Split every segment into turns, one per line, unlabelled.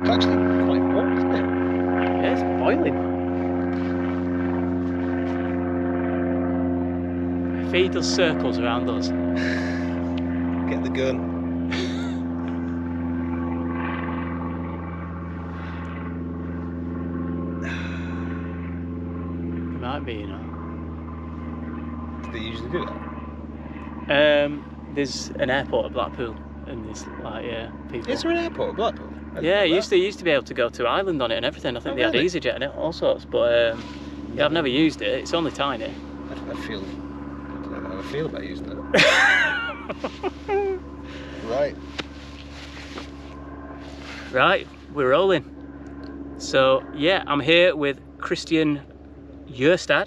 It's actually quite warm, isn't it?
Yeah, it's boiling. Feed us circles around us.
Get the gun.
It might be, you know.
Do they usually do that?
There's an airport at Blackpool, and there's like people.
Is there an airport at Blackpool?
Yeah, you used to be able to go to Ireland on it and everything. I think they had EasyJet in it, all sorts. But yeah, I've never used it. It's only tiny.
I don't know how I feel about using it. Right.
Right, we're rolling. So yeah, I'm here with Kristian Gjerstad.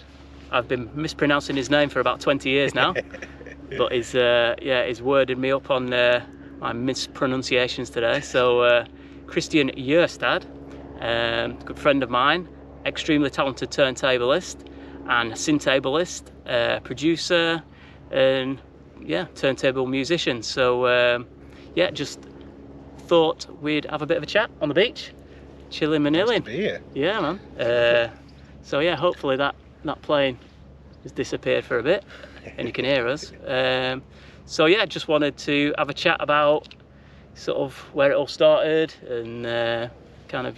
I've been mispronouncing his name for about 20 years now. But he's worded me up on my mispronunciations today. So Kristian Gjerstad, good friend of mine, extremely talented turntablist and syntablist, producer, and yeah, turntable musician. So yeah, just thought we'd have a bit of a chat on the beach, chilling and
Nice to
illing.
be here.
Yeah, man. So yeah, hopefully that plane has disappeared for a bit and you can hear us. So yeah, just wanted to have a chat about sort of where it all started and kind of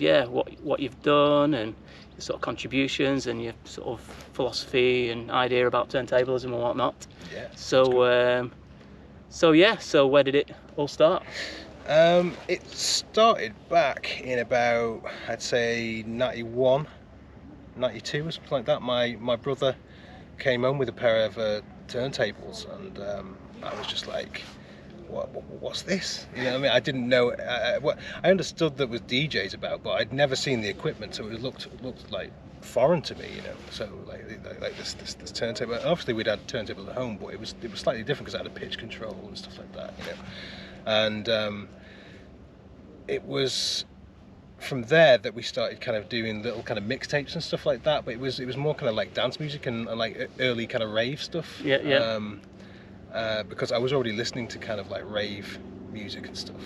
what you've done and your sort of contributions and your sort of philosophy and idea about turntablism and whatnot.
Yeah.
So so where did it all start?
It started back in about, I'd say 91, 92 or something like that. My brother came home with a pair of turntables, and I was just like, what's this? You know what I mean? I didn't know what I understood that was DJs about, but I'd never seen the equipment, so it looked like foreign to me, you know. So like this turntable. Obviously we'd had turntables at home, but it was slightly different because I had a pitch control and stuff like that, you know. And it was from there that we started kind of doing little kind of mixtapes and stuff like that, but it was more kind of like dance music and like early kind of rave stuff.
Yeah.
Because I was already listening to kind of like rave music and stuff.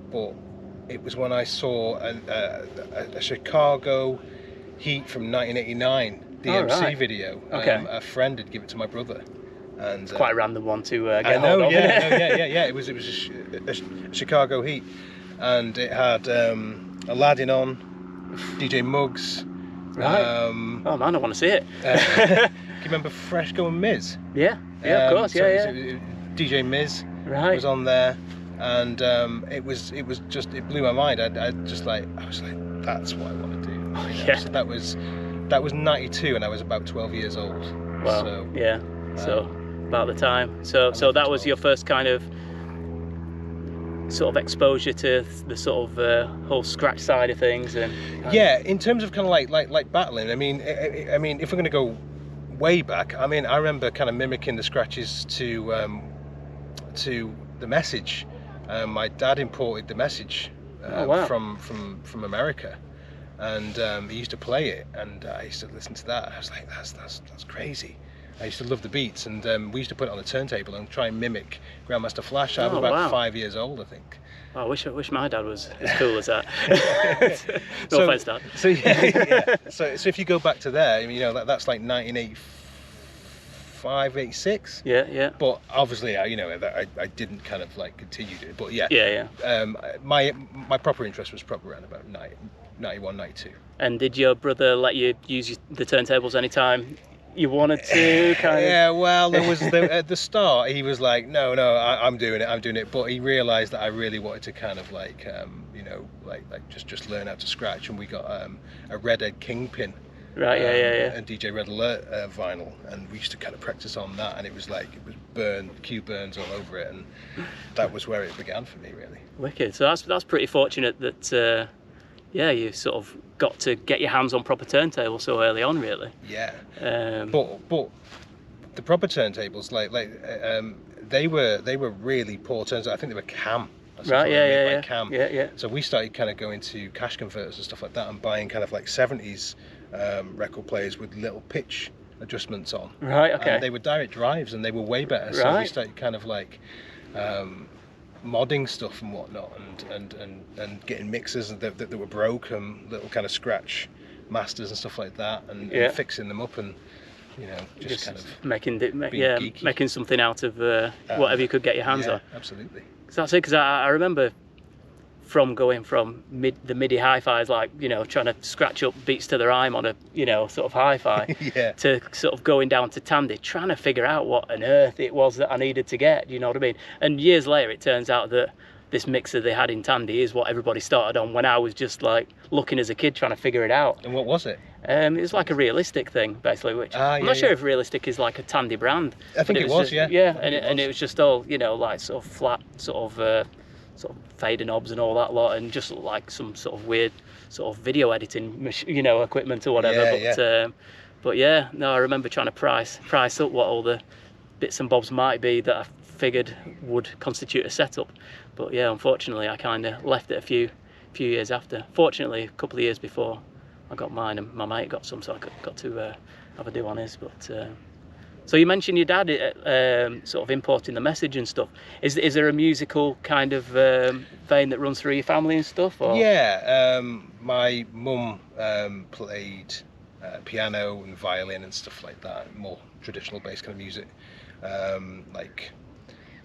But it was when I saw a Chicago Heat from 1989 DMC video.
Okay.
A friend had given it to my brother. And,
It's quite a random one to get
I know,
hold of.
yeah. It was a Chicago Heat, and it had Aladdin on, DJ Muggs.
Right. Oh man, I want to see it.
Do you remember Freshco and Miz?
Yeah, of course,
so DJ Miz was on there, and it blew my mind. I was like, that's what I want to do. You know?
Yeah.
So that was 92, and I was about 12 years old.
Well,
so,
yeah. So about the time. So that was your first kind of sort of exposure to the sort of whole scratch side of things, and
yeah, in terms of kind of like battling. I mean, if we're going to go way back, I mean, I remember kind of mimicking the scratches to the Message. My dad imported the Message from America, and he used to play it, and I used to listen to that. I was like, that's crazy. I used to love the beats, and we used to put it on the turntable and try and mimic Grandmaster Flash. I was about 5 years old, I think.
I wish my dad was as cool as that. No offense, Dad.
So yeah. So if you go back to there, you know, that's like 1985, 86.
Yeah.
But obviously, I didn't kind of like continue to. But yeah. My proper interest was probably around about 91, 92.
And did your brother let you use the turntables anytime you wanted to?
Yeah, well, there was at the start he was like, no, I'm doing it, but he realised that I really wanted to kind of like just learn how to scratch, and we got a Redhead Kingpin,
right,
and DJ Red Alert vinyl, and we used to kind of practice on that, and it was Q burns all over it, and that was where it began for me, really.
Wicked. So that's pretty fortunate that you sort of got to get your hands on proper turntables so early on, really.
Yeah. But the proper turntables, they were really poor turntables. I think they were cam.
Right. Yeah.
Cam.
Yeah.
So we started kind of going to cash converters and stuff like that, and buying kind of like 70s record players with little pitch adjustments on.
Right. Okay.
And they were direct drives, and they were way better. So we started kind of like modding stuff and whatnot, and getting mixers that were broken, little kind of scratch masters and stuff like that, and fixing them up, and just kind of
making
geeky.
making something out of whatever you could get your hands on.
Absolutely.
Cause that's it. Because I remember from going from the MIDI hi-fis, like trying to scratch up beats to the rhyme on a sort of hi-fi, to sort of going down to Tandy, trying to figure out what on earth it was that I needed to get. You know what I mean? And years later, it turns out that this mixer they had in Tandy is what everybody started on when I was just like looking as a kid trying to figure it out.
And what was it?
It was like a Realistic thing, basically, which I'm not sure if Realistic is like a Tandy brand.
I think it was,
just, and it was just all like sort of flat, sort of fader knobs and all that lot, and just like some sort of weird sort of video editing equipment or whatever. But yeah, no, I remember trying to price up what all the bits and bobs might be that I figured would constitute a setup. But yeah, unfortunately, I kind of left it a few years after. Fortunately, a couple of years before I got mine, and my mate got some, so I got to have a do on his. But so you mentioned your dad sort of importing the message and stuff. Is there a musical kind of vein that runs through your family and stuff? Or?
Yeah, my mum played piano and violin and stuff like that, more traditional based kind of music.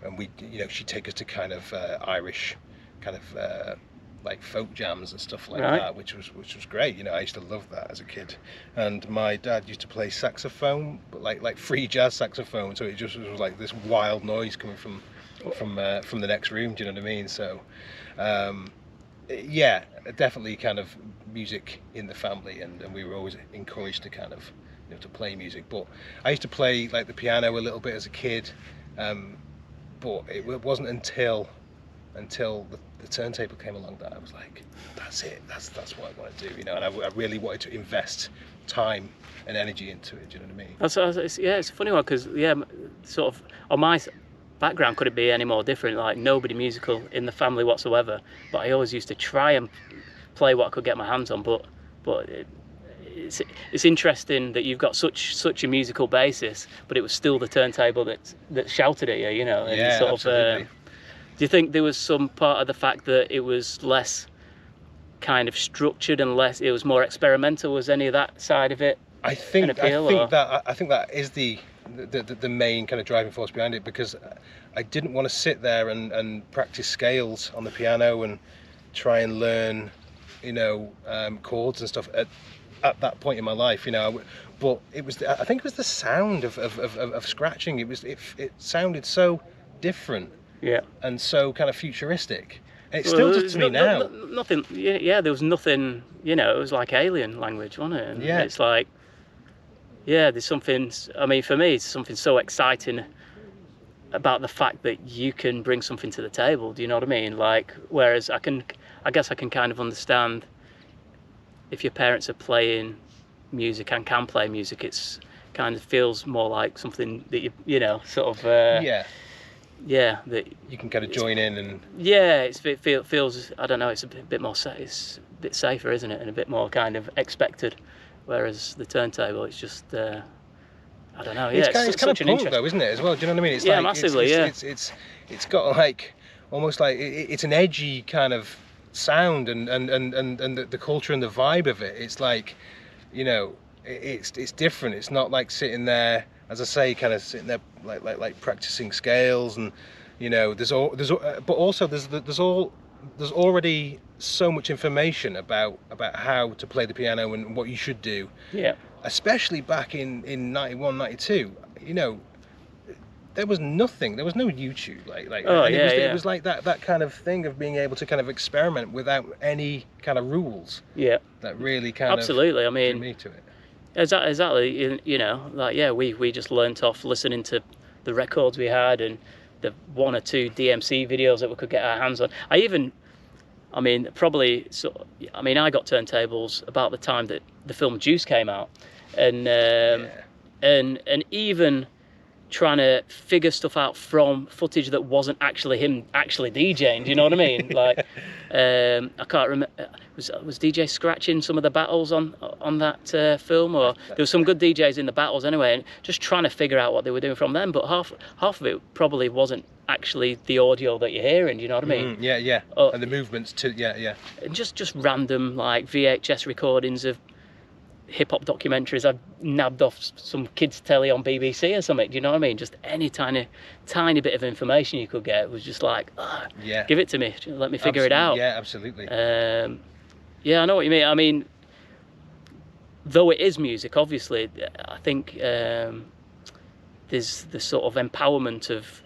And we, she'd take us to kind of Irish kind of like folk jams and stuff like that, which was great. I used to love that as a kid. And my dad used to play saxophone, but like free jazz saxophone, so it just was like this wild noise coming from the next room. Do you know what I mean? So yeah, definitely kind of music in the family, and we were always encouraged to kind of to play music. But I used to play like the piano a little bit as a kid, but it wasn't until the turntable came along that I was like, that's it, that's what I want to do, and I really wanted to invest time and energy into it. Do you know what I mean?
It's a funny one, because sort of on my background couldn't be any more different. Like, nobody musical in the family whatsoever, but I always used to try and play what I could get my hands on. But it's interesting that you've got such a musical basis, but it was still the turntable that shouted at you, and
yeah,
sort
absolutely.
of. Do you think there was some part of the fact that it was less kind of structured and it was more experimental? Was any of that side of it?
I think that is the main kind of driving force behind it, because I didn't want to sit there and practice scales on the piano and try and learn, chords and stuff at that point in my life, But I think it was the sound of scratching. It sounded so different.
Yeah.
And so kind of futuristic. And it still does to me now.
Nothing. Yeah. There was nothing. It was like alien language, wasn't it? And it's like, there's something. I mean, for me, it's something so exciting about the fact that you can bring something to the table. Do you know what I mean? Like, whereas I guess I can kind of understand if your parents are playing music and can play music, it's kind of feels more like something that you sort of. Yeah, that
you can kind of join in and
it feels, I don't know, it's a bit more it's a bit safer, isn't it, and a bit more kind of expected, whereas the turntable, it's just I don't know,
it's kind of punk though, isn't it, as well? Do you know what I mean? It's like,
massively.
It's got like almost like it's an edgy kind of sound, and the culture and the vibe of it, it's like, it's different. It's not like sitting there, as I say, kind of sitting there like practicing scales, and there's already so much information about how to play the piano and what you should do.
Yeah.
Especially back in 91, 92, there was nothing. There was no YouTube. It was like that kind of thing of being able to kind of experiment without any kind of rules.
Yeah.
That really kind
absolutely.
of
I mean,
me to it.
Exactly. We just learnt off listening to the records we had and the one or two DMC videos that we could get our hands on. I got turntables about the time that the film Juice came out, and even trying to figure stuff out from footage that wasn't actually him actually DJing. Do you know what I mean? Like, I can't remember. Was DJ scratching some of the battles on that film, or there was some good DJs in the battles anyway, and just trying to figure out what they were doing from them. But half of it probably wasn't actually the audio that you're hearing. Do you know what I mean?
Yeah. And the movements too. Yeah.
And just random like VHS recordings of hip-hop documentaries I've nabbed off some kids' telly on BBC or something. Do you know what I mean? Just any tiny bit of information you could get was just like, give it to me, let me figure it out.
Yeah, absolutely.
Yeah, I know what you mean. I mean, though it is music, obviously, I think there's the sort of empowerment of,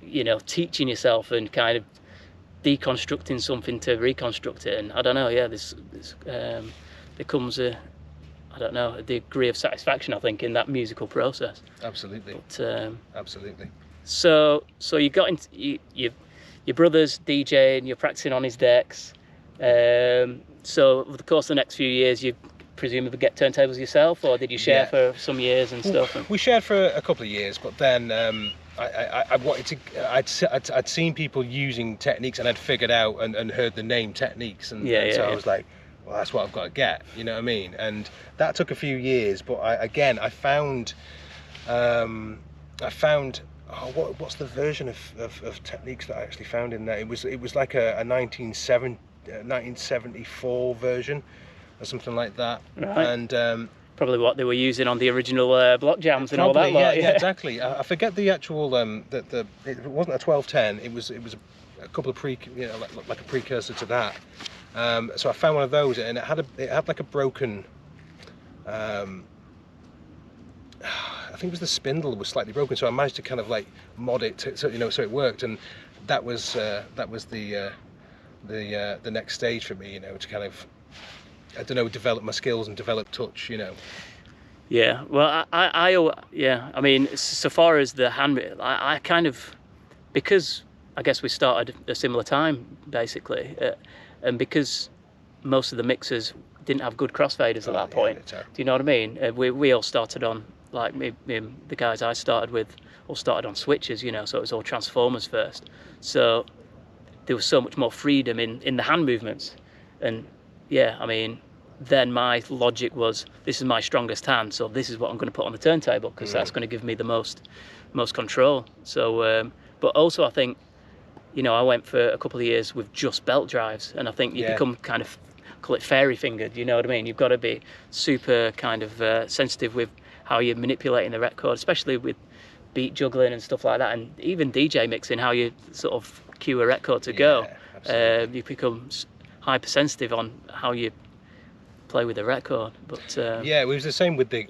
you know, teaching yourself and kind of deconstructing something to reconstruct it. And I don't know, yeah, there comes a degree of satisfaction, I think, in that musical process.
Absolutely.
But,
absolutely.
So you got into your brother's DJing, you're practicing on his decks. So over the course of the next few years, you presumably get turntables yourself, or did you share for some years and stuff?
We shared for a couple of years, but then I wanted to. I'd seen people using techniques, and I'd figured out and heard the name techniques, and so I was like, well, that's what I've got to get. You know what I mean? And that took a few years, but I found. What's the version of techniques that I actually found in there? It was like a 1974 version or something like that. Right. And
probably what they were using on the original block jams and all that.
Yeah, exactly. I forget the actual it wasn't a 1210. It was a couple of like a precursor to that. So I found one of those, and it had like a broken. I think it was the spindle was slightly broken, so I managed to kind of like mod it so it worked, and that was the next stage for me, to kind of, I don't know, develop my skills and develop touch,
Yeah, well, I mean, so far as the hand, I kind of, because I guess we started at a similar time basically, and because most of the mixers didn't have good crossfaders at that point. Do you know what I mean? We all started on, like me, the guys I started with all started on switches, so it was all transformers first. So there was so much more freedom in the hand movements. And yeah, I mean, then my logic was, this is my strongest hand, so this is what I'm going to put on the turntable, because that's going to give me the most control. So, but also I think, I went for a couple of years with just belt drives, and I think you become kind of, call it fairy fingered, you know what I mean? You've got to be super kind of sensitive with how you're manipulating the record, especially with beat juggling and stuff like that, and even DJ mixing, how you sort of cue a record to go. You become hypersensitive on how you play with the record. But
it was the same with the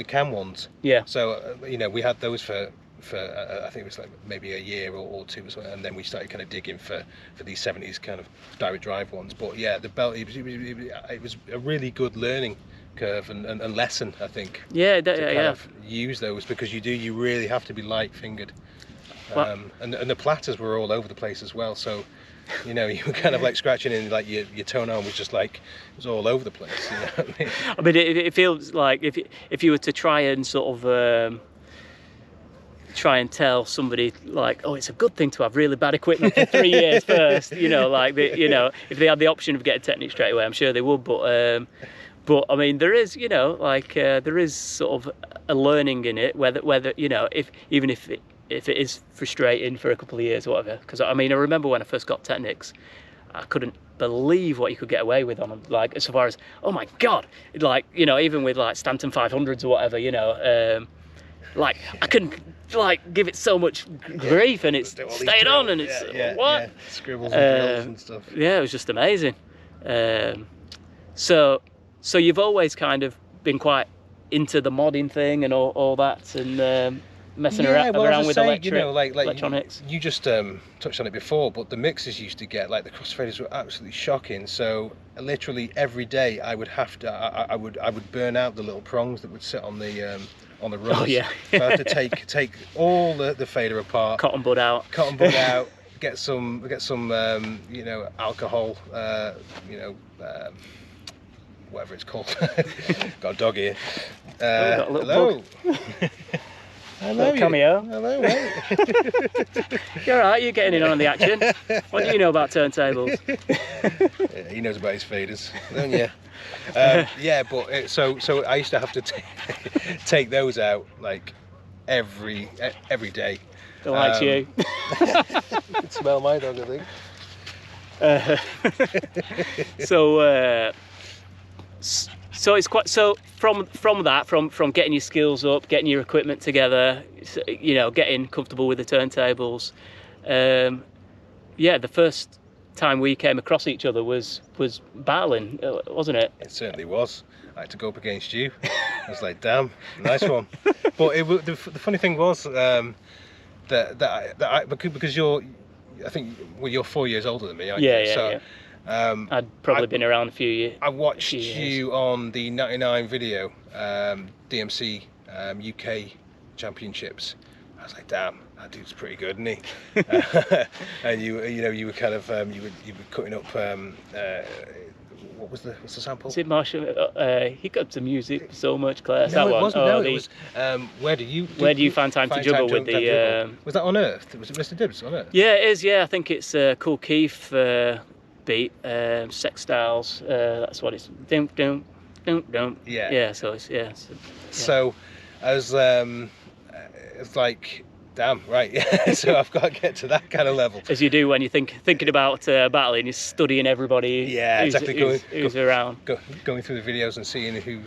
cam ones.
Yeah.
So we had those for I think it was like maybe a year or two, and then we started kind of digging for these 70s kind of direct drive ones. But yeah, the belt, it was a really good learning curve and lesson, I think.
Yeah,
of use those, because you really have to be light fingered. And the platters were all over the place as well, so you were kind of like scratching in, like your tone arm was just like, it was all over the place, you know what I mean?
I mean, it feels like if you were to try and sort of try and tell somebody like, oh, it's a good thing to have really bad equipment for 3 years first, like if they had the option of getting Technic straight away, I'm sure they would. But I mean, there is, there is sort of a learning in it, whether even if it is frustrating for a couple of years or whatever. Because I mean, I remember when I first got Technics, I couldn't believe what you could get away with on them. Like, as far as, oh my god, like, even with like Stanton 500s or whatever, like I couldn't like give it so much grief, and it's stayed on, and it's what
scribbles and drills and stuff.
Yeah, it was just amazing. So you've always kind of been quite into the modding thing and all that, and messing around with electronics.
You just touched on it before, but the mixers used to get, like, the Crossfaders were absolutely shocking. So literally every day I would have to, I would burn out the little prongs that would sit on the rods.
Oh yeah.
So I had to take all the fader apart,
cotton bud out,
get some alcohol, whatever it's called. Got a dog here.
Got a little
hello. Hello,
cameo.
Hello, mate.
You're all right. You're getting in on the action. What do you know about turntables?
Yeah, he knows about his faders, don't you? Yeah, but so I used to have to take those out like every day.
Don't like you.
You can smell my dog, I think.
So it's quite from getting your skills up, getting your equipment together, you know, getting comfortable with the turntables. Yeah, the first time we came across each other was battling, wasn't it?
It certainly was. I had to go up against you. I was like, damn, nice one. But the funny thing was because I think you're 4 years older than me, aren't you?
Yeah. I'd probably been around a few years.
I watched you on the '99 video, DMC UK Championships. I was like, damn, that dude's pretty good, isn't he? And you were kind of you were cutting up. What's the sample?
Is it Marshall? He got to music so much, class.
No,
that
it
one.
wasn't.
Oh,
no, it was. Where do you
find time to juggle with the?
Was that on Earth? Was it Mr. Dibbs on Earth?
Yeah, it is. Yeah, I think it's Cool Keith beat. Sex Styles. That's what it's. Dum.
Yeah.
Yeah. So it's yeah.
So I was it's like, damn, right. So I've got to get to that kind of level.
As you do when you're thinking about battling, you're studying everybody.
Yeah, exactly.
Who's around.
Going through the videos and seeing who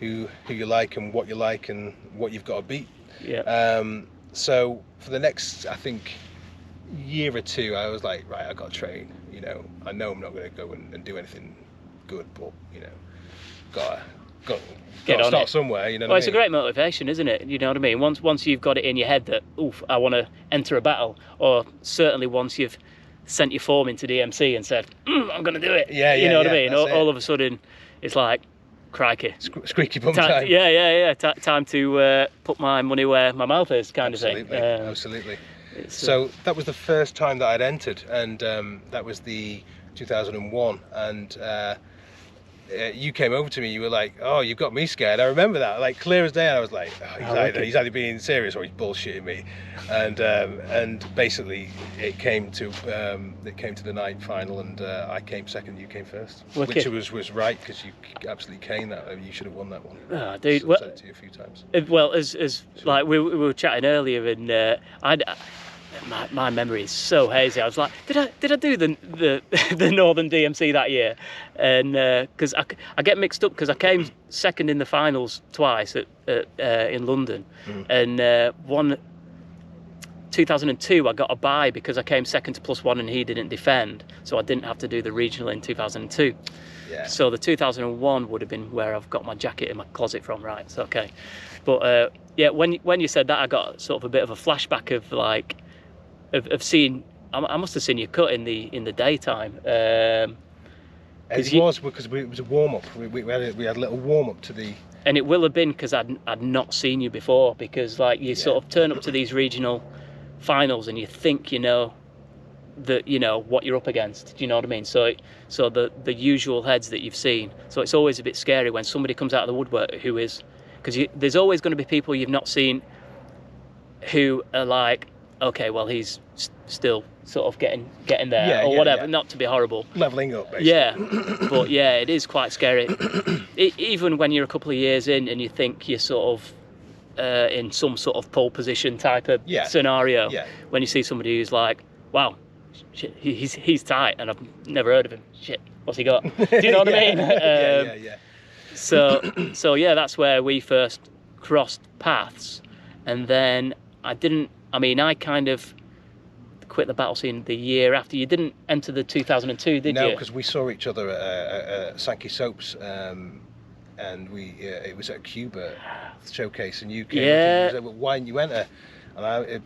you like and what you like and what you've got to beat.
Yeah.
So for the next, I think, year or two, I was like, right, I've got to train. You know, I know I'm not going to go and do anything good, but you know, got to start somewhere. You know.
Well, it's a great motivation, isn't it? You know what I mean. Once you've got it in your head that, oof, I want to enter a battle, or certainly once you've sent your form into DMC and said, I'm going to do it.
Yeah.
You know what I mean. All of a sudden, it's like, crikey.
Squeaky bum time.
Yeah. Time to put my money where my mouth is, kind of thing.
Absolutely. So that was the first time that I'd entered, and that was the 2001, and you came over to me. You were like, "Oh, you've got me scared." I remember that, like clear as day. And I was like, oh, he's either being serious or he's bullshitting me." And basically, it came to the night final, and I came second. You came first, which was right, because you absolutely caned that. You should have won that one.
Oh, dude,
I've said it to you a few times.
Well, as like we were chatting earlier, and my memory is so hazy. I was like, did I do the Northern DMC that year? And because I get mixed up, because I came second in the finals twice in London, and 2002 I got a bye because I came second to +1 and he didn't defend, so I didn't have to do the regional in 2002.
Yeah.
So the 2001 would have been where I've got my jacket in my closet from, right? It's okay. But yeah, when you said that, I got sort of a bit of a flashback of like. Of seeing, I must have seen you cut in the daytime.
It was because it was a warm up. We had a little warm up to the.
And it will have been because I'd not seen you before, because like you sort of turn up to these regional finals and you think you know what you're up against. Do you know what I mean? So the usual heads that you've seen. So it's always a bit scary when somebody comes out of the woodwork who is, because there's always going to be people you've not seen who are like, okay, well, he's still sort of getting there, or whatever. Not to be horrible.
Leveling up, basically.
Yeah, but yeah, it is quite scary. Even when you're a couple of years in and you think you're sort of in some sort of pole position type of scenario, when you see somebody who's like, wow, shit, he's tight, and I've never heard of him. Shit, what's he got? Do you know what I mean?
Yeah.
So yeah, that's where we first crossed paths, and then I kind of quit the battle scene the year after. You didn't enter the 2002, did you?
No, because we saw each other at Sankey Soaps, and it was at Cuba showcase, and you came.
Yeah.
Well, why didn't you enter? And I we were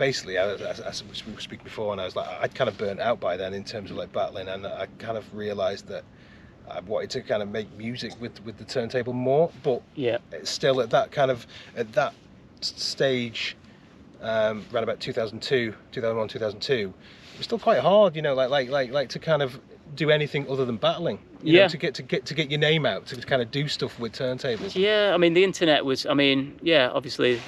speaking before, and I was like, I'd kind of burnt out by then in terms of like battling, and I kind of realised that I wanted to kind of make music with the turntable more, but it's still at that stage. Around about 2001, 2002, it was still quite hard, like to kind of do anything other than battling. You know, to get your name out, to kind of do stuff with turntables.
Yeah, I mean the internet was, obviously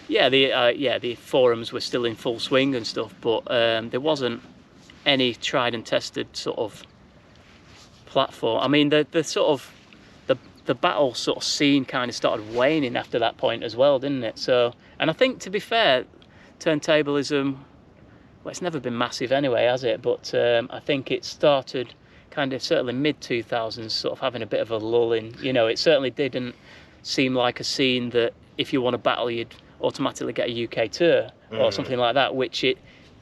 yeah, the forums were still in full swing and stuff, but there wasn't any tried and tested sort of platform. I mean, the sort of the battle sort of scene kind of started waning after that point as well, didn't it? So, and I think, to be fair, turntablism, well, it's never been massive anyway, has it? But I think it started kind of certainly mid-2000s, sort of having a bit of a lull in. You know, it certainly didn't seem like a scene that if you won a battle, you'd automatically get a UK tour or something like that, which it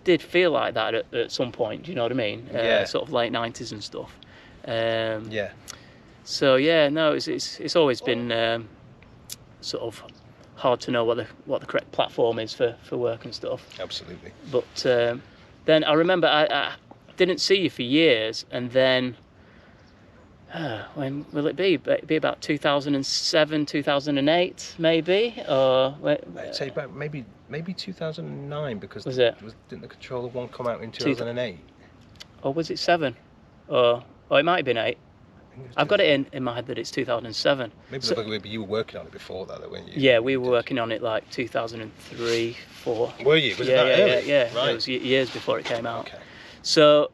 did feel like that at some point. Do you know what I mean?
Yeah.
Sort of late 90s and stuff.
Yeah.
So yeah, no, it's always been sort of hard to know what the correct platform is for work and stuff.
Absolutely.
But then I remember I didn't see you for years, and then when will it be? It'd be about 2007, 2008, maybe, or
I'd say about maybe 2009, because didn't the Controller 1 come out in 2008?
Or was it 7? Or it might have been 8. I've got it in my head that it's 2007.
Maybe you were working on it before that, weren't you?
Yeah, we were working on it like 2003, 4.
Were you? Was it that early?
Yeah.
Right.
It was years before it came out.
Okay.
So,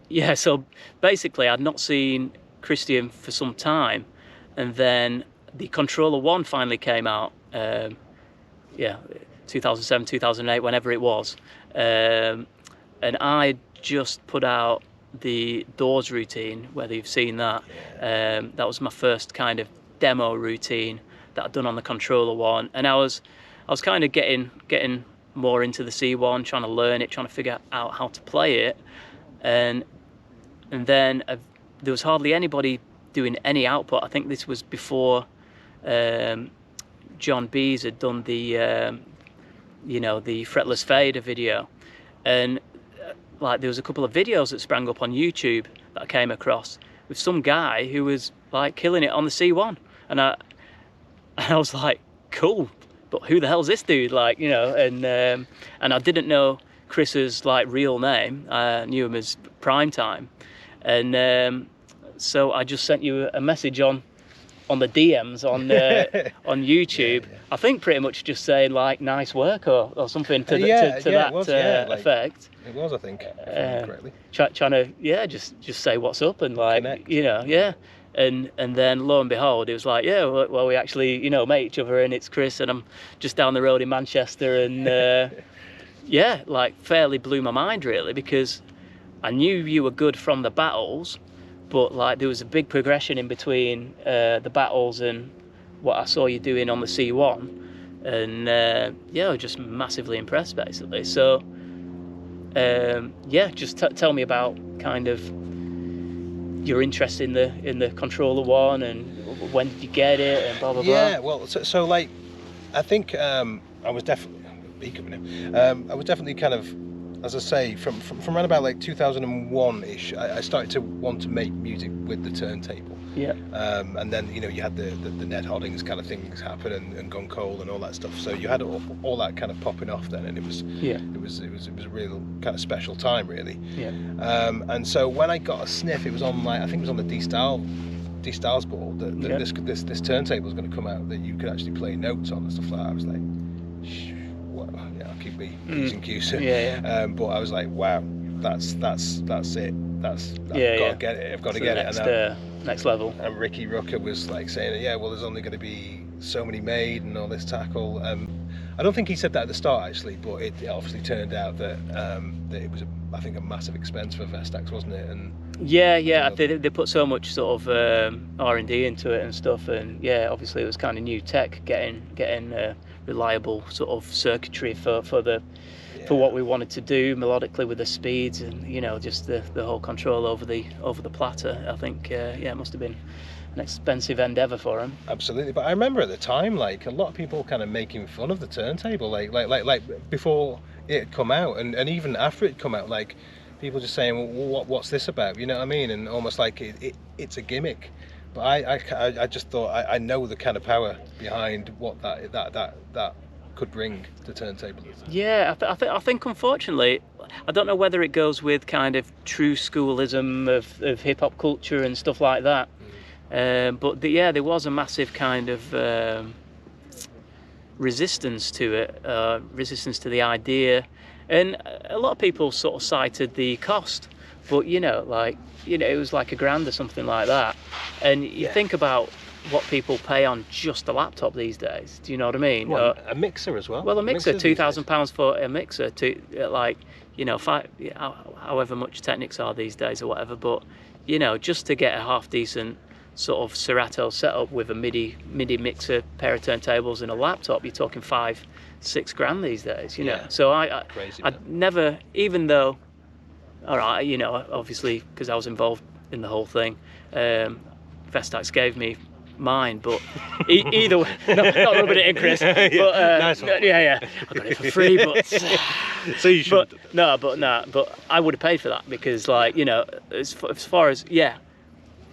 yeah, so basically I'd not seen Kristian for some time, and then the Controller 1 finally came out, 2007, 2008, whenever it was, and I just put out the doors routine, whether you've seen that. That was my first kind of demo routine that I'd done on the Controller 1, and I was kind of getting more into the C1, trying to learn it, trying to figure out how to play it, and then there was hardly anybody doing any output. I think this was before John Bees had done the the fretless fader video, and like there was a couple of videos that sprang up on YouTube that I came across with some guy who was like killing it on the C1, and I was like, cool, but who the hell's this dude? Like, you know, and I didn't know Chris's like real name. I knew him as Primetime, and so I just sent you a message on the DMs on YouTube. Yeah. I think pretty much just saying like nice work or something to that effect.
It was, I think, if I remember correctly.
Trying to just say what's up and like connect. And then lo and behold, it was like, well, we actually met each other, and it's Chris, and I'm just down the road in Manchester, and like fairly blew my mind really, because I knew you were good from the battles, but like there was a big progression in between the battles and what I saw you doing on the C1, and I was just massively impressed basically. So just tell me about kind of your interest in the Controller 1, and when did you get it, and blah blah blah.
Yeah, well, so like I think I was definitely I was definitely kind of, as I say, from around about like 2001-ish, I started to want to make music with the turntable.
Yeah.
And then you had the Ned Hoddings kind of things happen, and Gone Cold and all that stuff. So you had all that kind of popping off then, and it was a real kind of special time really.
Yeah.
And so when I got a sniff, it was on I think it was on the D Styles board that this turntable was going to come out that you could actually play notes on and stuff like that. I was like, I'll keep me P's and Q's. But I was like, wow, that's it. I've got to get it. I've got to get it.
Next level.
And Ricky Rucker was like saying, well, there's only going to be so many made and all this tackle. I don't think he said that at the start actually, but it obviously turned out that it was I think a massive expense for Vestax, wasn't it? And
they put so much sort of R&D into it and stuff, and obviously it was kind of new tech, getting reliable sort of circuitry for what we wanted to do melodically with the speeds, and just the whole control over the platter. I think it must have been an expensive endeavour for him.
Absolutely, but I remember at the time, like a lot of people kind of making fun of the turntable, like before it had come out, and even after it come out, like people just saying, well, what's this about? You know what I mean? And almost like it's a gimmick. But I just thought I know the kind of power behind what that could bring to turntable.
Yeah, I think unfortunately, I don't know whether it goes with kind of true schoolism of hip hop culture and stuff like that. But there was a massive kind of resistance to it, resistance to the idea, and a lot of people sort of cited the cost, but you know, like, you know, it was like $1,000 or something like that, and you think about what people pay on just a laptop these days. Do you know what I mean?
Well, a mixer as well.
Well, a mixer, £2,000 for a mixer, to like, you know, however much Technics are these days or whatever. But you know, just to get a half decent sort of Serato setup with a MIDI mixer, pair of turntables, and a laptop, you're talking $5-6 grand these days. You know, so I never, even though, all right, you know, obviously because I was involved in the whole thing, Vestax gave me mine, but either way, not rubbing it in, Chris. But
nice one.
yeah, I got it for free, but
so you should.
But I would have paid for that, because, like, you know, as far as, yeah,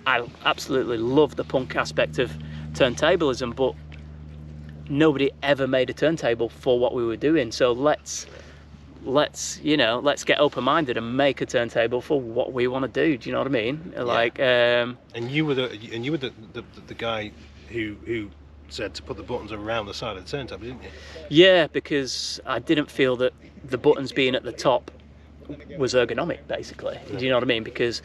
I absolutely love the punk aspect of turntablism, but nobody ever made a turntable for what we were doing. So let's you know, let's get open-minded and make a turntable for what we want to do. Do you know what I mean? Like,
and you were the guy who said to put the buttons around the side of the turntable, didn't you? Yeah,
because I didn't feel that the buttons being at the top was ergonomic, basically. Do you know what I mean? Because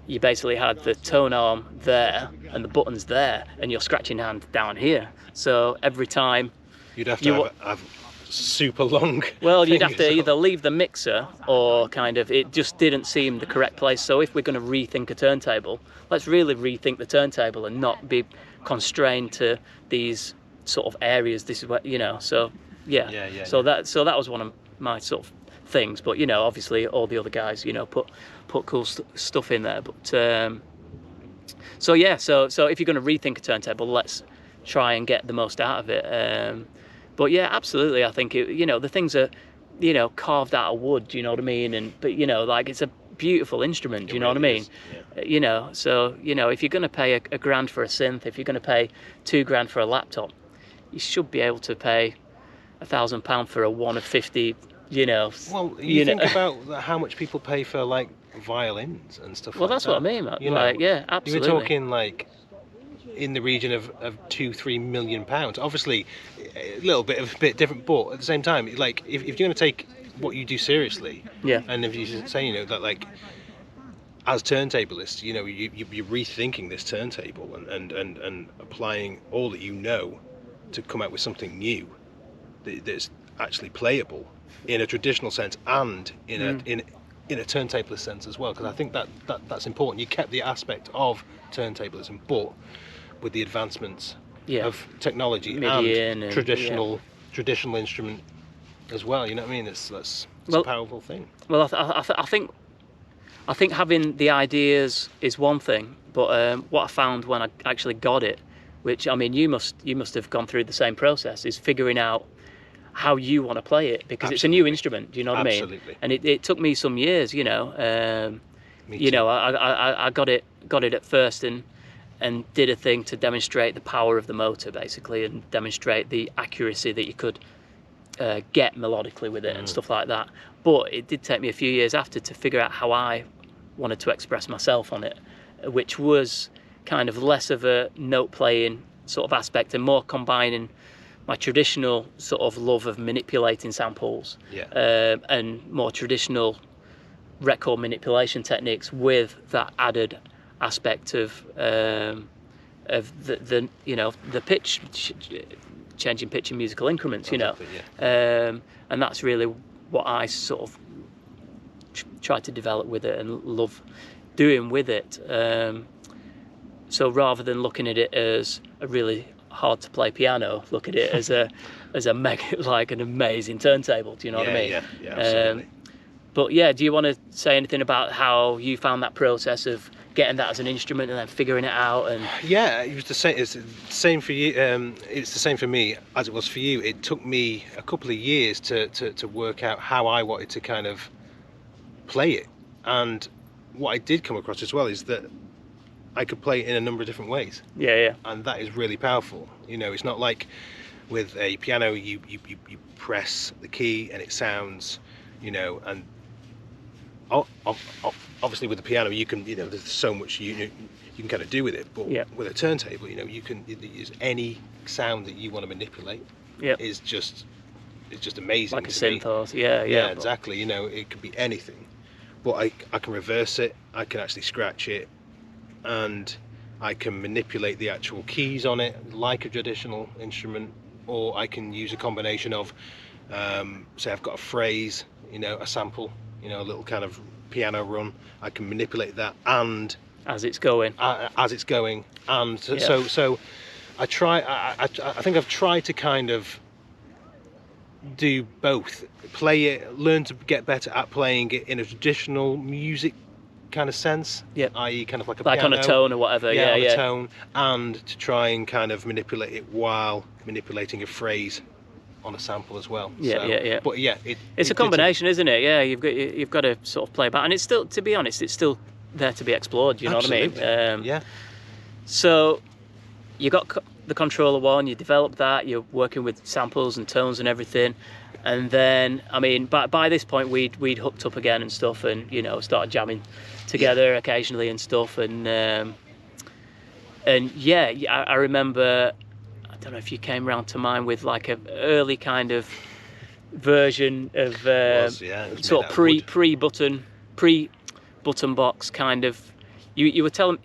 you basically had the tone arm there and the buttons there, and your scratching hand down here. So every time
you'd have to have super long.
Well, you'd have to either leave the mixer, or kind of, it just didn't seem the correct place. So if we're going to rethink a turntable, let's really rethink the turntable and not be constrained to these sort of areas. This is what, you know. So so that was one of my sort of things. But you know, obviously all the other guys, you know, put cool stuff in there. But so if you're going to rethink a turntable, let's try and get the most out of it. But yeah, absolutely. I think you know, the things are, you know, carved out of wood. Do you know what I mean? But you know, like, it's a beautiful instrument. Do you know what I mean? You know, so you know, if you're going to pay a grand for a synth, if you're going to pay $2 grand for a laptop, you should be able to pay £1,000 for a one of 50. You know. Well,
you think about how much people pay for, like, violins and stuff.
Well,
like
that's
that.
what I mean, man.
You
like,
know,
yeah, absolutely.
You were talking like in the region of £2-3 million. Obviously, a little bit different, but at the same time, like, if you're going to take what you do seriously, and if you say, you know, that, like, as turntablists, you know, you're rethinking this turntable and applying all that you know to come out with something new that's actually playable in a traditional sense and in a turntablist sense as well, because I think that's important. You kept the aspect of turntablism, but with the advancements of technology and traditional instrument as well. You know what I mean? That's a powerful thing.
Well, I think having the ideas is one thing, but what I found when I actually got it, which, I mean, you must have gone through the same process, is figuring out how you want to play it, because it's a new instrument. Do you know what I mean?
Absolutely.
And it took me some years, you know. You know, I got it at first and did a thing to demonstrate the power of the motor, basically, and demonstrate the accuracy that you could get melodically with it and stuff like that. But it did take me a few years after to figure out how I wanted to express myself on it, which was kind of less of a note playing sort of aspect and more combining my traditional sort of love of manipulating samples and more traditional record manipulation techniques with that added aspect of the you know, the pitch, changing pitch in musical increments, you know. And that's really what I sort of tried to develop with it and love doing with it. So rather than looking at it as a really hard to play piano, look at it as a mega, like, an amazing turntable. Do you know what I mean?
Yeah, absolutely.
But yeah, do you want to say anything about how you found that process of getting that as an instrument and then figuring it out? And
yeah, it was the same. It's the same for you. It's the same for me as it was for you. It took me a couple of years to work out how I wanted to kind of play it. And what I did come across as well is that I could play it in a number of different ways.
Yeah.
And that is really powerful. You know, it's not like with a piano you press the key and it sounds, you know, and obviously with the piano you can, you know, there's so much you can kind of do with it, but with a turntable, you know, you can use any sound that you want to manipulate, is just amazing.
Like a
to me.
synth or yeah.
Exactly. You know, it could be anything, but I can reverse it. I can actually scratch it, and I can manipulate the actual keys on it like a traditional instrument, or I can use a combination of, say I've got a phrase, you know, a sample, you know, a little kind of piano run. I can manipulate that and
as it's going,
and so I think I've tried to kind of do both, play it, learn to get better at playing it in a traditional music kind of sense, i.e. kind of like a
like
piano,
on a tone or whatever,
on a tone, and to try and kind of manipulate it while manipulating a phrase on a sample as well. But yeah,
it's a combination, isn't it? Yeah, you've got to sort of play back, and it's still, to be honest, it's still there to be explored. You know
Absolutely.
what I mean?
Yeah.
So you got the controller one, you developed that, you're working with samples and tones and everything, and then I mean by this point we'd hooked up again and stuff, and you know, started jamming together occasionally and stuff, and yeah, I remember, I don't know if you came round to mine with like a early kind of version of sort of pre button box kind of, you were telling.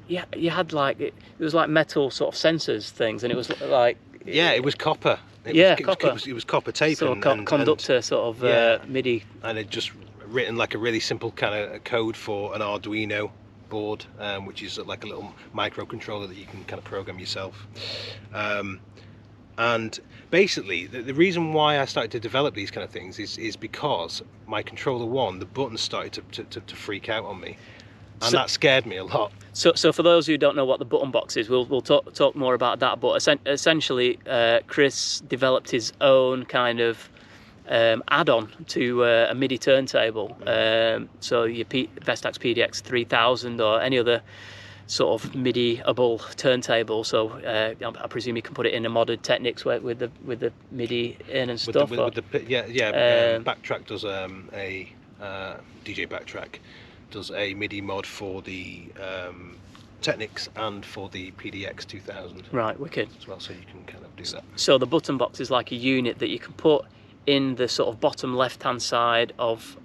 Yeah, you had like, it was like metal sort of sensors things, and it was like,
it was copper.
It
was copper tape,
so and conductor sort of MIDI,
and it just written like a really simple kind of code for an Arduino board, which is like a little microcontroller that you can kind of program yourself. And basically, the reason why I started to develop these kind of things is because my controller one, the buttons started to freak out on me. And that scared me a lot. So
for those who don't know what the button box is, we'll talk more about that. But essentially, Chris developed his own kind of add-on to a MIDI turntable. So your Vestax PDX 3000 or any other sort of MIDI-able turntable. So I presume you can put it in a modern Technics with the MIDI in and stuff.
Backtrack does a DJ Backtrack does a MIDI mod for the Technics and for the PDX 2000.
Right, wicked.
As well, so you can kind of do that.
So the button box is like a unit that you can put in the sort of bottom left-hand side of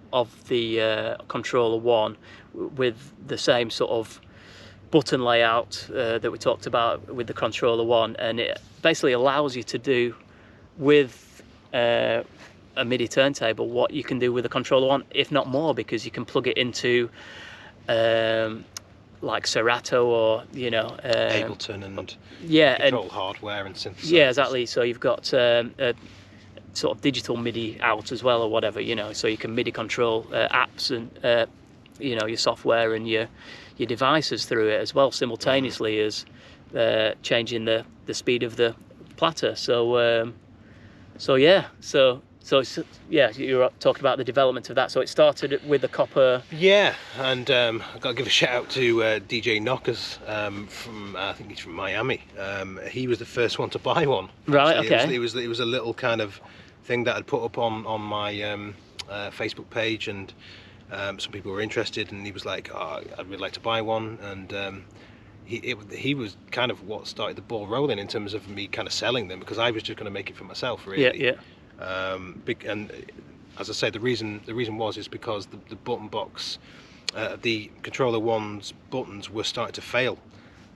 the controller one, with the same sort of button layout that we talked about with the controller one, and it basically allows you to do with a MIDI turntable what you can do with a controller one, if not more, because you can plug it into like Serato or, you know,
Ableton and control hardware and synthesizers.
Yeah, exactly. So you've got a sort of digital MIDI out as well, or whatever, you know, so you can MIDI control apps and you know, your software and your devices through it as well, simultaneously as changing the speed of the platter. So you were talking about the development of that. So it started with the copper.
Yeah, and I've got to give a shout out to DJ Knockers from I think he's from Miami. He was the first one to buy one.
Right.
Actually.
Okay.
It was a little kind of thing that I'd put up on my Facebook page, and some people were interested, and he was like, "Oh, I'd really like to buy one," and he was kind of what started the ball rolling in terms of me kind of selling them, because I was just going to make it for myself, really.
Yeah.
And as I say, the reason is because the button box, the controller one's buttons were starting to fail,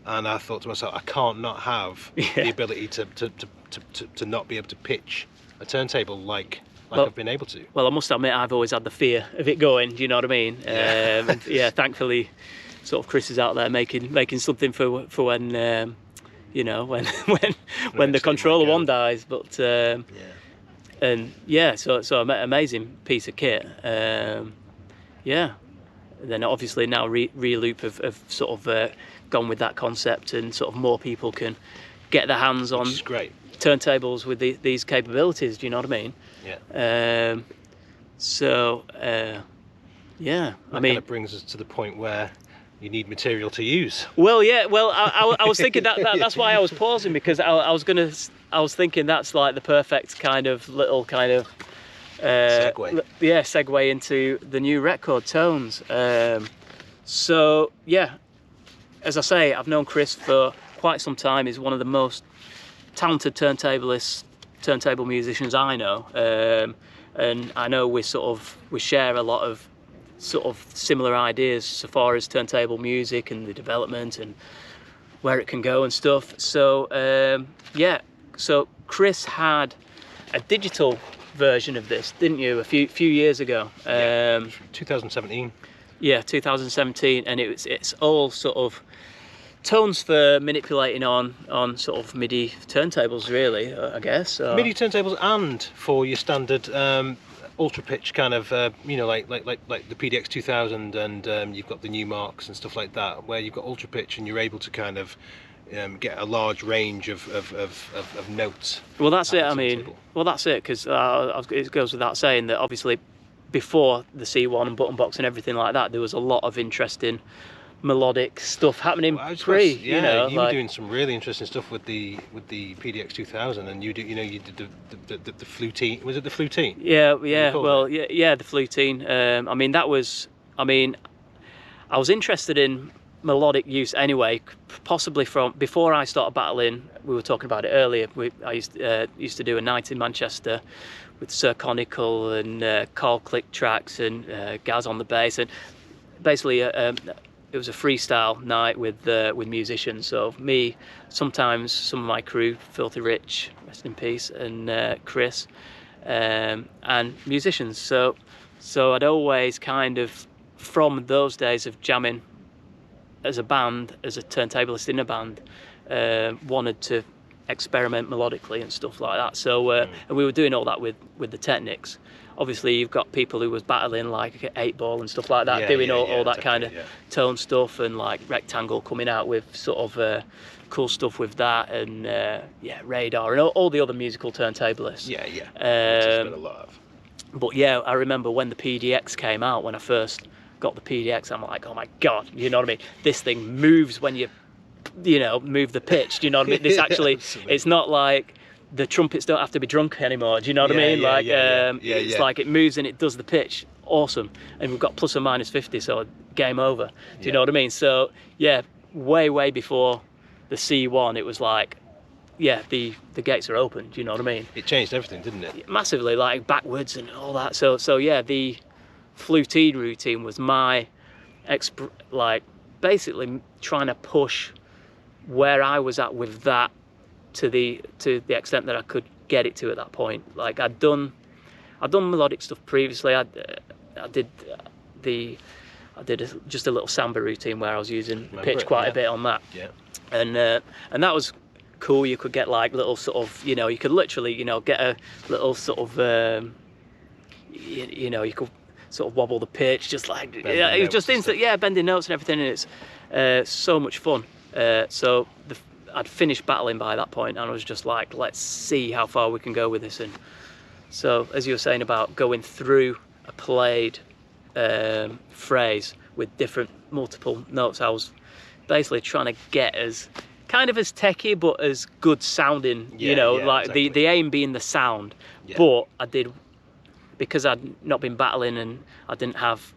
and I thought to myself, I can't not have the ability to not be able to pitch a turntable like I've been able to.
Well, I must admit, I've always had the fear of it going. Do you know what I mean? Yeah. Thankfully, sort of Chris is out there making something for when you know, when the controller one dies. But and yeah, so amazing piece of kit. Yeah. And then obviously now Reloop have sort of gone with that concept, and sort of more people can get their hands on turntables with these capabilities. Do you know what I mean?
Yeah.
Yeah.
That kind of brings us to the point where you need material to use.
Well, yeah. Well, I was thinking that's why I was pausing, because I was thinking that's like the perfect kind of little kind of
segue.
Yeah, segue into the new record, Tones. So yeah, as I say, I've known Chris for quite some time. He's one of the most talented turntablists, turntable musicians I know, and I know we share a lot of sort of similar ideas so far as turntable music and the development and where it can go and stuff. So yeah, so Chris had a digital version of this, didn't you, a few years ago?
2017.
Yeah, 2017, and it's all sort of tones for manipulating on sort of MIDI turntables, really, I guess.
MIDI turntables, and for your standard ultra pitch kind of, you know, like the PDX 2000, and you've got the new marks and stuff like that, where you've got ultra pitch and you're able to kind of get a large range of notes.
Well, that's it. I mean, well, that's it, because it goes without saying that obviously before the C1 and button box and everything like that, there was a lot of interesting melodic stuff happening
you know, you
like,
were doing some really interesting stuff with the PDX 2000, and you did the flutine. Was it the flutine?
Yeah, well, yeah, the flutine. I mean, that was, I mean, I was interested in melodic use anyway, possibly from before I started battling. We were talking about it earlier. I used to do a night in Manchester with Sir Conical and Carl Click tracks and Gaz on the bass, and basically it was a freestyle night with musicians. So me, sometimes some of my crew, Filthy Rich, rest in peace, and Chris, and musicians. So I'd always kind of, from those days of jamming as a band, as a turntablist in a band, wanted to experiment melodically and stuff like that. So and we were doing all that with the Technics. Obviously, you've got people who was battling like 8 Ball and stuff like that, doing all that kind of tone stuff, and like Rectangle coming out with sort of cool stuff with that, and Radar and all the other musical turntablists.
Which has been a lot of.
But yeah, I remember when the PDX came out, when I first got the PDX, I'm like, oh my god, you know what I mean? This thing moves when you know, move the pitch. Do you know what I mean? This actually, it's not like the trumpets don't have to be drunk anymore. Do you know what I mean? Like, it's like it moves and it does the pitch. Awesome. And we've got plus or minus 50, so game over. Do you know what I mean? So yeah, way before the C1, it was like, yeah, the gates are open. Do you know what I mean?
It changed everything, didn't it?
Massively, like backwards and all that. So yeah, the flutine routine was my like basically trying to push where I was at with that to the extent that I could get it to at that point. Like I'd done melodic stuff previously. I did just a little samba routine where I was using the pitch quite a bit on that.
Yeah.
And that was cool. You could get like little sort of, you know, you could literally, you know, get a little sort of, you know, you could sort of wobble the pitch, just like, it was just instant, bending notes and everything, and it's so much fun. So I'd finished battling by that point, and I was just like, let's see how far we can go with this. And so, as you were saying about going through a played phrase with multiple notes, I was basically trying to get as kind of as techie but as good sounding, you know, like exactly. the aim being the sound. But I did, because I'd not been battling and I didn't have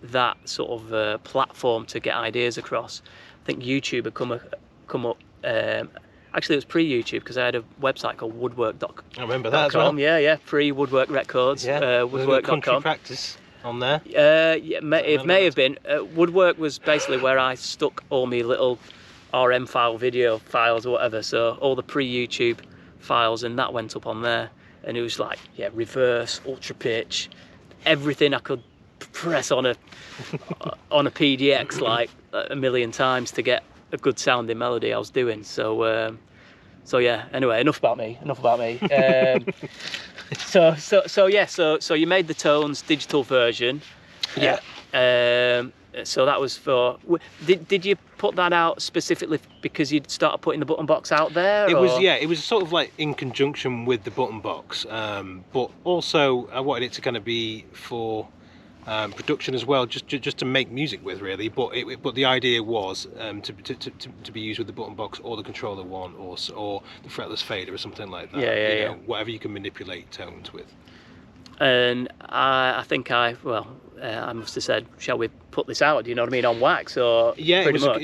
that sort of platform to get ideas across. I think YouTube had come up. Actually, it was pre-YouTube, because I had a website called woodwork.com.
I remember that as well.
Yeah, pre-Woodwork Records.
Woodwork.com. Country practice on there.
It may have been. Woodwork was basically where I stuck all my little RM file, video files or whatever. So all the pre-YouTube files, and that went up on there. And it was like, reverse, ultra pitch, everything I could press on a PDX like a million times to get a good sounding melody I was doing. So yeah, anyway, enough about me. So you made the tones digital version. So that was for, did you put that out specifically because you'd started putting the button box out there?
It was sort of like in conjunction with the button box, but also I wanted it to kind of be for production as well, just to make music with, really. But the idea was to be used with the button box or the controller one or the fretless fader or something like that. Whatever you can manipulate tones with.
and I think I must have said, shall we put this out? Do you know what I mean, on wax or
Yeah,
pretty much?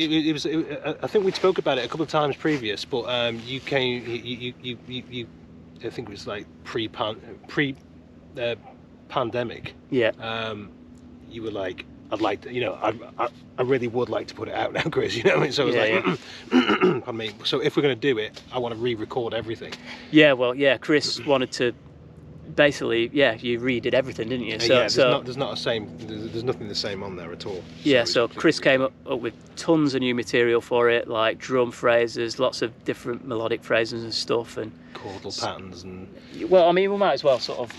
I think we spoke about it a couple of times previous, but you came, you I think it was like pandemic.
Yeah.
You were like, I'd like to, I really would like to put it out now, Chris. You know what I mean? So I was pardon me. So if we're going to do it, I want to re-record everything.
Yeah. Well, yeah. Chris wanted to. Basically, yeah, you redid everything, didn't you? So,
yeah, there's not a same. There's nothing the same on there at all.
Yeah, so Chris came up with tons of new material for it, like drum phrases, lots of different melodic phrases and stuff, and
chordal patterns and.
Well, I mean, we might as well sort of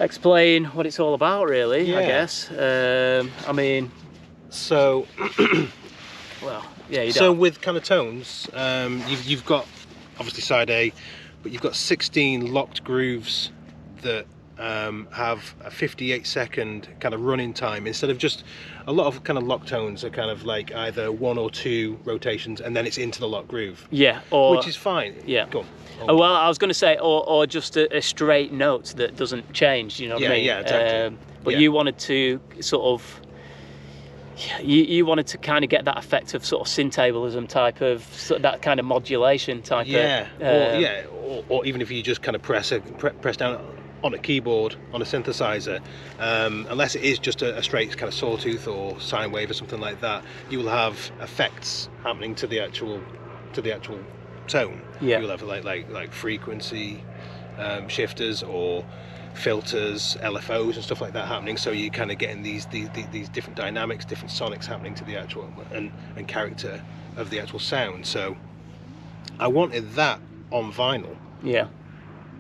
explain what it's all about, really.
Yeah.
I guess. I mean.
So.
Well, yeah.
So with kind of tones, you've got obviously side A. But you've got 16 locked grooves that have a 58-second kind of running time, instead of just a lot of kind of locked tones are kind of like either 1 or 2 rotations and then it's into the locked groove.
Yeah, or
which is fine.
Yeah.
Go on.
Oh, well, I was going to say, or just a straight note that doesn't change. You know what I mean?
Yeah, exactly.
But you wanted to sort of. You wanted to kind of get that effect of sort of syntablism type of that kind of modulation type
or even if you just kind of press down on a keyboard on a synthesizer, unless it is just a straight kind of sawtooth or sine wave or something like that, you will have effects happening to the actual tone.
Yeah.
You'll have like frequency shifters or filters, LFOs and stuff like that happening, so you're kind of getting these different dynamics, different sonics happening to the actual and character of the actual sound. So I wanted that on vinyl.
Yeah.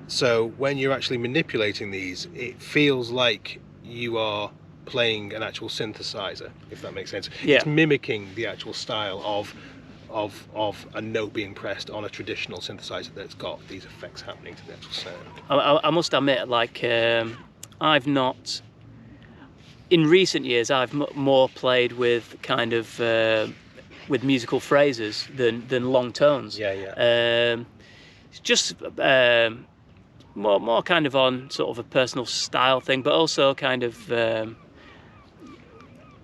So when you're actually manipulating these, it feels like you are playing an actual synthesizer, if that makes sense.
Yeah.
It's mimicking the actual style of a note being pressed on a traditional synthesizer that's got these effects happening to the actual sound.
I must admit, like, I've not, in recent years, I've more played with kind of with musical phrases than long tones. It's just more kind of on sort of a personal style thing, but also kind of I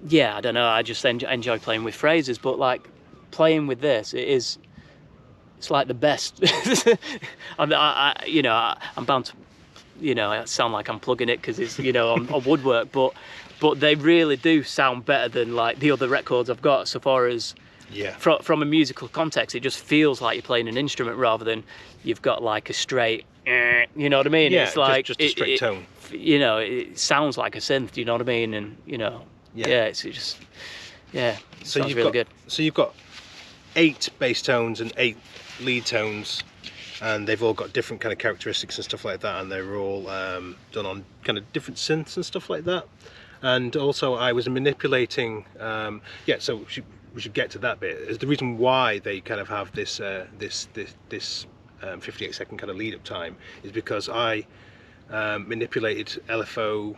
don't know, I just enjoy playing with phrases, but like playing with this, it's like the best. I'm bound to, I sound like I'm plugging it because it's, on woodwork, but they really do sound better than like the other records I've got, so far as from a musical context. It just feels like you're playing an instrument rather than you've got like a straight, you know what I mean?
Yeah,
it's like
just a straight tone.
It sounds like a synth, you know what I mean? And it's just
So
sounds really good.
So you've got 8 bass tones and 8 lead tones, and they've all got different kind of characteristics and stuff like that, and they're all done on kind of different synths and stuff like that. And also I was manipulating so we should get to that bit. Is the reason why they kind of have this 58-second kind of lead up time is because I manipulated LFO,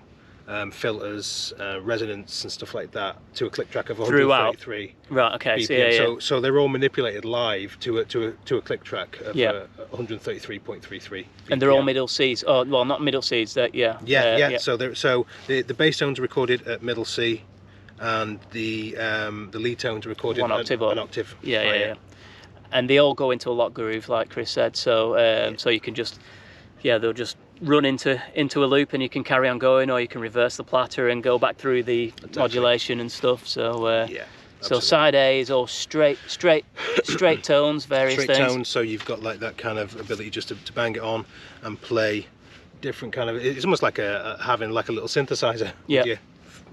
filters, resonance and stuff like that to a click track of 133.
Right. Okay.
BPM. So they're all manipulated live to a click track of 133.33 BPM.
And they're all middle Cs. Oh, well, not middle Cs. So the bass tones are recorded at middle C, and the lead tones are recorded an octave.
An octave.
Yeah. And they all go into a lock groove, like Chris said. So so you can just they'll just run into a loop, and you can carry on going, or you can reverse the platter and go back through the modulation and stuff. So so side A is all straight tones, various
straight
things.
tones. So you've got like that kind of ability just to bang it on and play different kind of. It's almost like having like a little synthesizer.
Yeah.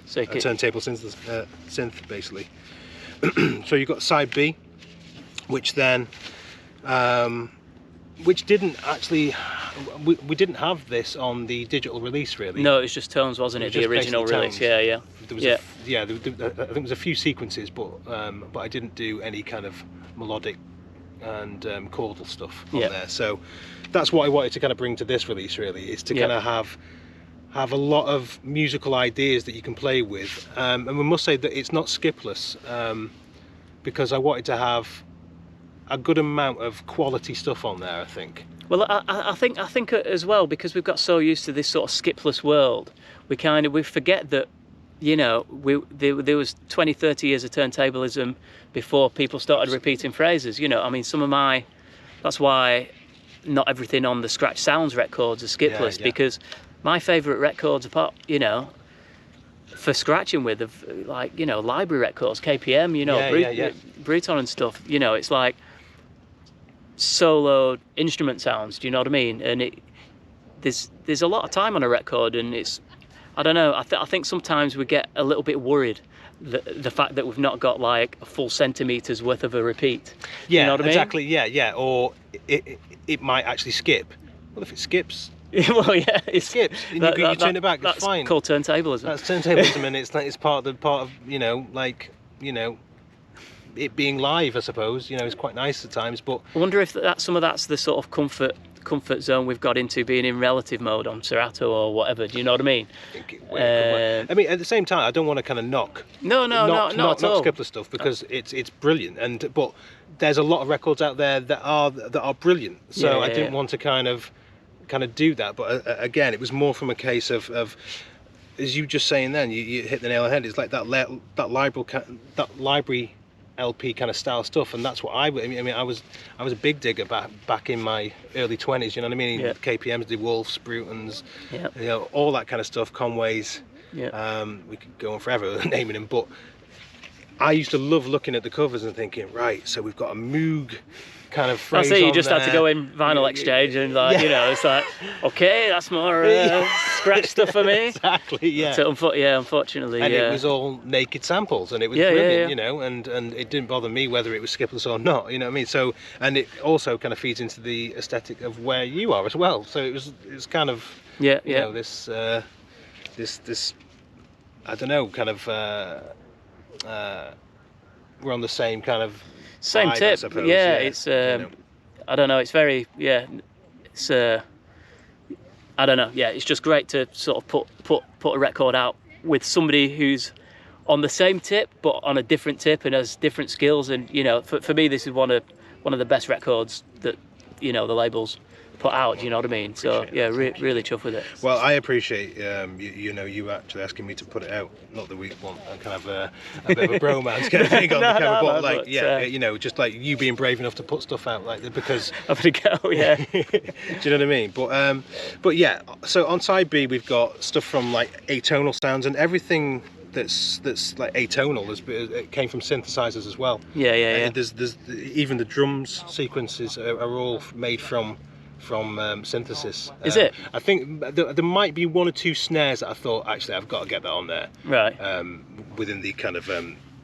So
a turntable synth basically. So you've got side B, which then. Which didn't actually, we didn't have this on the digital release really.
No, it was just tones, wasn't it? The original release,
There was I think there was a few sequences, but I didn't do any kind of melodic and chordal stuff on there. So that's what I wanted to kind of bring to this release really, is to kind of have a lot of musical ideas that you can play with, and we must say that it's not skipless, because I wanted to have a good amount of quality stuff on there, I think.
Well, I think as well, because we've got so used to this sort of skipless world, we forget that, you know, there was 20, 30 years of turntablism before people started repeating phrases. You know, I mean, that's why not everything on the Scratch Sounds records are skipless, because my favourite records, apart, you know, for scratching with, like, you know, library records, KPM, you know, Bruton and stuff. You know, it's like solo instrument sounds. Do you know what I mean? And there's a lot of time on a record, and I don't know. I think sometimes we get a little bit worried the fact that we've not got like a full centimetre's worth of a repeat.
Yeah,
you know what
exactly.
I mean?
Yeah. Or it might actually skip. Well, if it skips.
Well, yeah,
it skips. And you turn it back. It's fine.
That's called turntablism.
That's turntablism, and it's part of you know, like, you know, it being live. I suppose, you know, it's quite nice at times. But
I wonder if that's the sort of comfort zone we've got into, being in relative mode on Serato or whatever. Do you know what I mean?
I mean, at the same time, I don't want to kind of knock
not at all
skipless stuff, because it's brilliant, but there's a lot of records out there that are brilliant. So I didn't want to kind of do that. But again, it was more from a case of as you just saying then, you hit the nail on the head. It's like that library LP kind of style stuff, and that's what I mean. I was a big digger back in my early 20s. You know what I mean? KPMs, DeWolfs, Brutons, you know, all that kind of stuff. Conways. We could go on forever naming them, but I used to love looking at the covers and thinking, right, so we've got a Moog kind of phrase.
I see. You just
there.
had to go in vinyl exchange and like, you know, it's like, okay, that's more scratch stuff for me.
Exactly. Yeah.
So unfortunately,
and it was all naked samples, and it was brilliant, you know, and it didn't bother me whether it was skipless or not. You know what I mean? So, and it also kind of feeds into the aesthetic of where you are as well. So it's kind of you know, this I don't know, kind of we're on the same kind of
same
vibe,
tip.
I suppose.
It's
you know.
I don't know, it's very it's I don't know, it's just great to sort of put a record out with somebody who's on the same tip but on a different tip and has different skills. And you know, for me, this is one of the best records that, you know, the labels put out. Do you know what I mean? So really chuffed with it.
Well, I appreciate you actually asking me to put it out. Not that we want a kind of a bit of a bromance kind of thing on the camera, but like you know, just like you being brave enough to put stuff out like that, because
I'm gonna go. Yeah.
Do you know what I mean? But yeah. So on side B, we've got stuff from like atonal sounds, and everything that's like atonal it came from synthesizers as well.
Yeah.
There's even the drums sequences are all made from synthesis.
Is it?
I think there might be one or two snares that I thought, actually, I've got to get that on there.
Right.
Within the kind of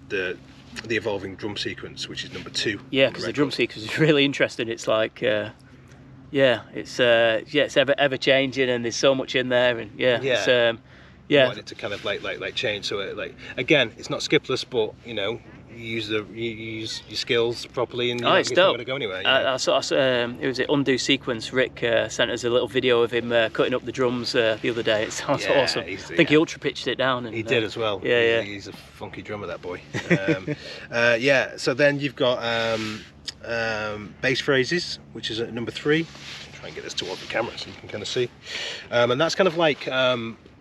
the evolving drum sequence, which is number 2.
Yeah, because the drum sequence is really interesting. It's like, it's ever changing, and there's so much in there, and it's,
I wanted it to kind of like change. So like, again, it's not skipless, but you know, you use your skills properly, and
it's dope.
To go anywhere.
It was an Undo Sequence. Rick sent us a little video of him cutting up the drums the other day. It sounds awesome. I think he ultra pitched it down. And,
he did as well. He's a funky drummer, that boy. So then you've got bass phrases, which is at number 3. Try and get this towards the camera so you can kind of see. And that's kind of like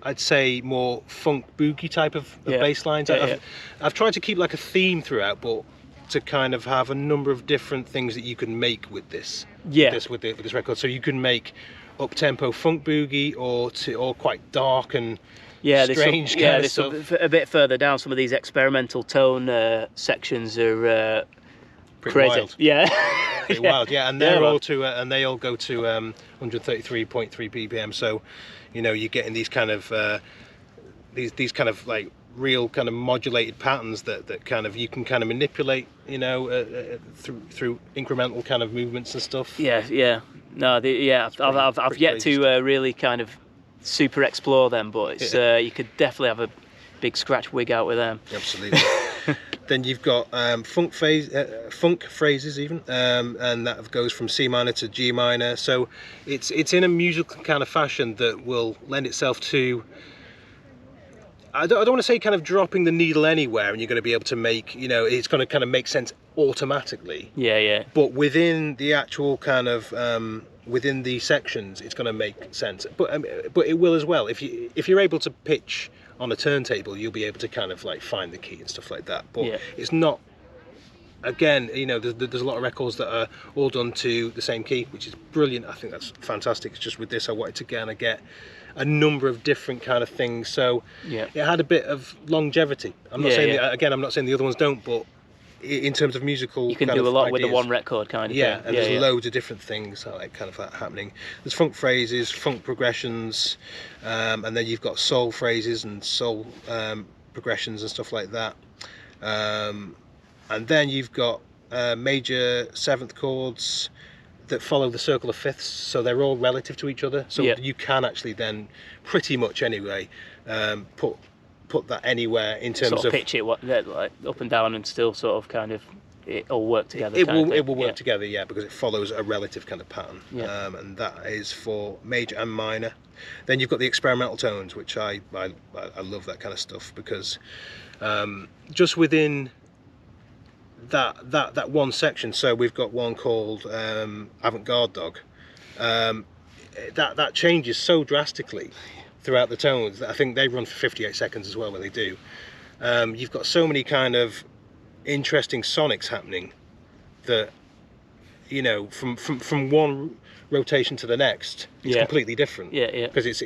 I'd say more funk boogie type of bass lines. I've tried to keep like a theme throughout, but to kind of have a number of different things that you can make with this. With this record. So you can make up tempo funk boogie, or quite dark and strange kind of stuff.
A bit further down, some of these experimental tone sections are
pretty
crazy.
Wild.
Pretty
wild. And they're all and they all go to 133.3 BPM. So, you know, you're getting these kind of these kind of like real kind of modulated patterns that kind of you can kind of manipulate, you know, through incremental kind of movements and stuff. I've yet to really kind of super explore them, but it's you could definitely have a big scratch wig out with them. Absolutely. Then you've got funk phrases even, and that goes from C minor to G minor. So it's in a musical kind of fashion that will lend itself to I don't want to say kind of dropping the needle anywhere and you're going to be able to make, you know, it's going to kind of make sense automatically.
Yeah.
But within the actual kind of within the sections, it's going to make sense. But it will as well. If you're able to pitch on a turntable, you'll be able to kind of like find the key and stuff like that. But it's not. Again, you know, there's a lot of records that are all done to the same key, which is brilliant. I think that's fantastic. It's just with this, I wanted to kind of get a number of different kind of things, so it had a bit of longevity. I'm not saying again, I'm not saying the other ones don't, but in terms of musical,
you can do a lot with the one record kind of thing.
And there's loads of different things like kind of that happening. There's funk phrases, funk progressions, and then you've got soul phrases and soul progressions and stuff like that. And then you've got major seventh chords that follow the circle of fifths, so they're all relative to each other. So you can actually then, pretty much anyway, put that anywhere in terms
sort of pitch it like up and down, and still sort of kind of it all work together. It
will work together, because it follows a relative kind of pattern, and that is for major and minor. Then you've got the experimental tones, which I love that kind of stuff, because just within that one section, so we've got one called Avant-Garde Dog, that changes so drastically throughout the tones that I think they run for 58 seconds as well when they do. You've got so many kind of interesting sonics happening that, you know, from one rotation to the next, it's completely different. Because I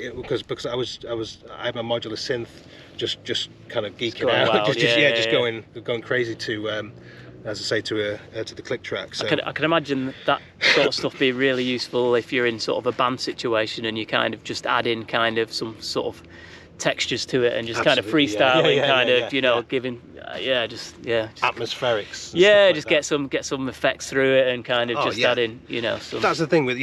had my modular synth just kind of geeking out, wild, going crazy to as I say, to the click track. So
I can imagine that sort of stuff being really useful if you're in sort of a band situation and you kind of just add in kind of some sort of textures to it and just kind of freestyling, you know, giving just
atmospherics.
Just get some effects through it and kind of add in, you know.
That's the thing with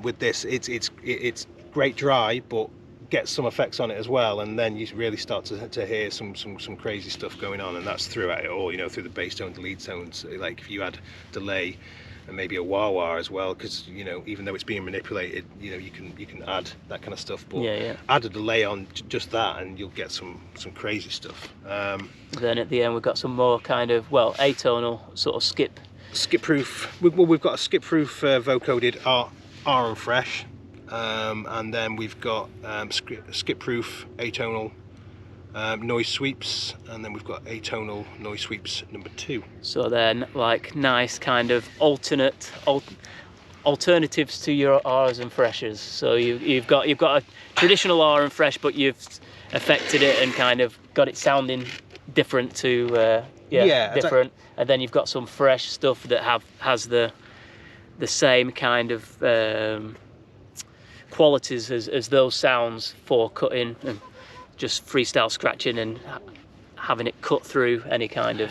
with this, it's great dry, but get some effects on it as well, and then you really start to hear some crazy stuff going on, and that's throughout it all, you know, through the bass tones, the lead tones. Like if you add delay and maybe a wah-wah as well, because, you know, even though it's being manipulated, you know, you can add that kind of stuff, but add a delay on just that and you'll get some crazy stuff.
Then at the end we've got some more kind of, well, atonal sort of skip
proof. We've got a skip proof vocoded R and fresh. And then we've got skip proof atonal noise sweeps, and then we've got atonal noise sweeps number 2.
So then, like, nice kind of alternatives to your R's and freshes. So you've got a traditional R and fresh, but you've affected it and kind of got it sounding different to different. And then you've got some fresh stuff that has the same kind of qualities as those sounds for cutting and just freestyle scratching and having it cut through any kind of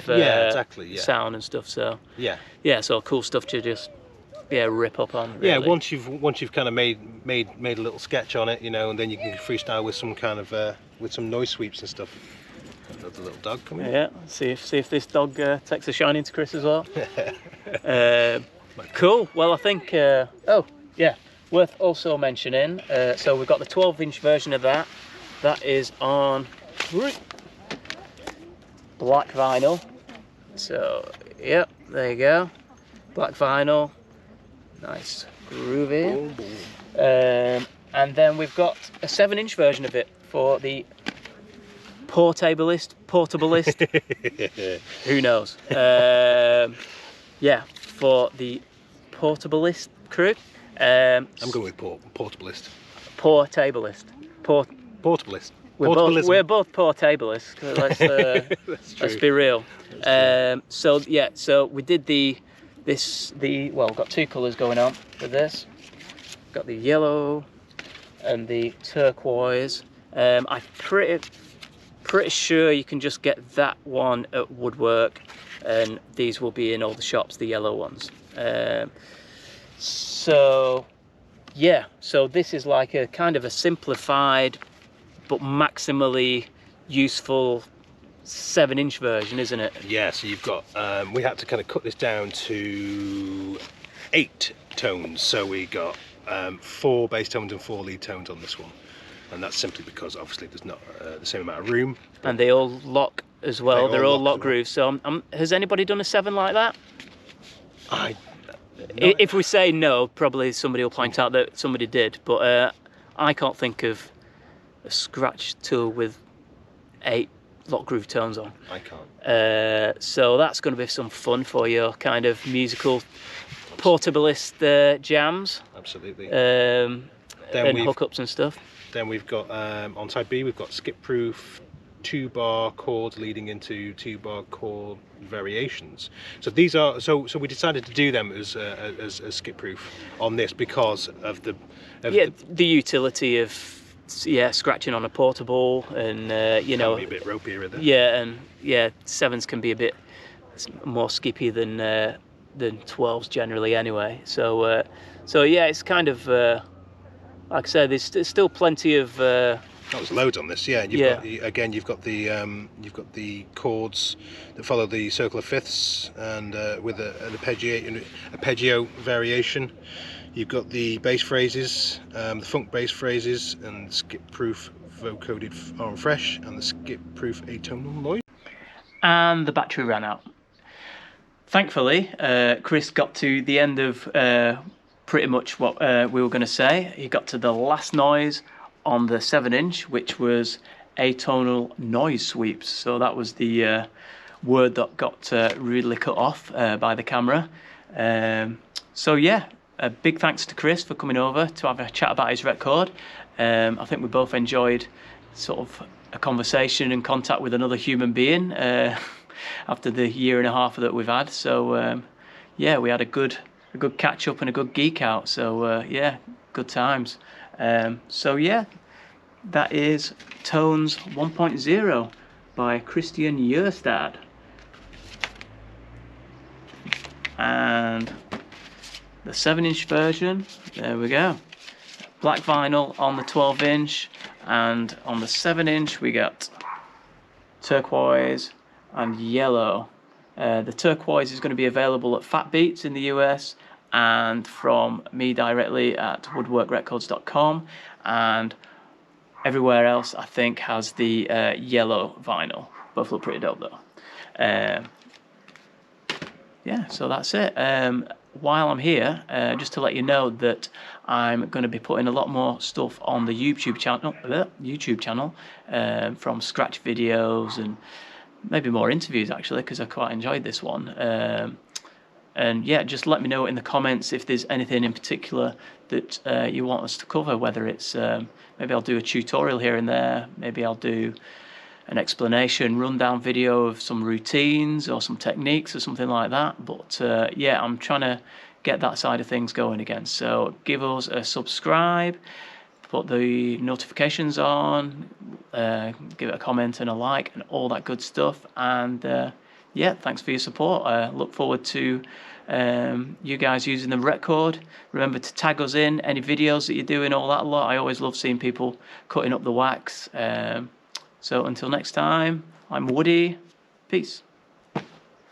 sound and stuff. So so cool stuff to just rip up on, really.
Once you've kind of made a little sketch on it, you know, and then you can freestyle with some kind of with some noise sweeps and stuff. Another little dog coming.
See if this dog takes a shine into Chris as well. Cool. Well, I think worth also mentioning, so we've got the 12-inch version of that. That is on black vinyl. So, there you go. Black vinyl. Nice groovy. And then we've got a 7-inch version of it for the portablist. Who knows? For the portablist crew.
I'm going with portablist.
Portablist.
Portablist.
We're both portablists. Let's be real. So we did we've got 2 colours going on for this. Got the yellow and the turquoise. I'm pretty sure you can just get that one at Woodwork, and these will be in all the shops, the yellow ones. So this is like a kind of a simplified but maximally useful 7-inch version, isn't it?
Yeah, so you've got, we had to kind of cut this down to 8 tones. So we got 4 bass tones and 4 lead tones on this one. and that's simply because obviously there's not the same amount of room.
And they all lock as well. They're all lock
as well.
grooves. So has anybody done a 7 like that?
No.
If we say no, probably somebody will point out that somebody did, but I can't think of a scratch tool with 8 lock groove tones on.
I can't.
So that's going to be some fun for your kind of musical Portablist jams.
Absolutely.
And hookups and stuff.
Then we've got on side B, we've got skip-proof 2-bar chords leading into 2-bar chord variations. So these are we decided to do them as skip-proof on this because of the
utility of scratching on a portable, and you know,
can be a bit ropier, isn't it?
Yeah, and 7s can be a bit more skippy than 12s generally anyway. So yeah, it's kind of like I said, there's still plenty of.
There's loads on this, yeah. You've got the chords that follow the circle of fifths, and with an arpeggio variation. You've got the bass phrases, the funk bass phrases, and skip-proof vocoded arm fresh, and the skip-proof atonal noise. And
the battery ran out. Thankfully, Chris got to the end of pretty much what we were going to say. He got to the last noise on the 7-inch, which was atonal noise sweeps. So that was the word that got rudely cut off by the camera. So yeah, a big thanks to Chris for coming over to have a chat about his record. I think we both enjoyed sort of a conversation and contact with another human being after the 1.5 years that we've had. So yeah, we had a good catch up and a good geek out. So yeah, good times. So yeah, that is Tones 1.0 by Kristian Gjerstad. And the 7-inch version, there we go. Black vinyl on the 12-inch, and on the 7-inch we got turquoise and yellow. The turquoise is going to be available at Fat Beats in the US, and from me directly at woodworkrecords.com, and everywhere else I think has the yellow vinyl. Both look pretty dope though. Yeah, so that's it. While I'm here, just to let you know that I'm going to be putting a lot more stuff on the YouTube channel, from scratch videos and maybe more interviews actually, because I quite enjoyed this one. And yeah, just let me know in the comments if there's anything in particular that you want us to cover, whether it's maybe I'll do a tutorial here and there, maybe I'll do an explanation rundown video of some routines or some techniques or something like that. But yeah, I'm trying to get that side of things going again. So give us a subscribe, put the notifications on, give it a comment and a like and all that good stuff. And yeah, thanks for your support. Look forward to you guys using the record. Remember to tag us in any videos that you're doing, all that lot. I always love seeing people cutting up the wax. So until next time, I'm Woody. Peace.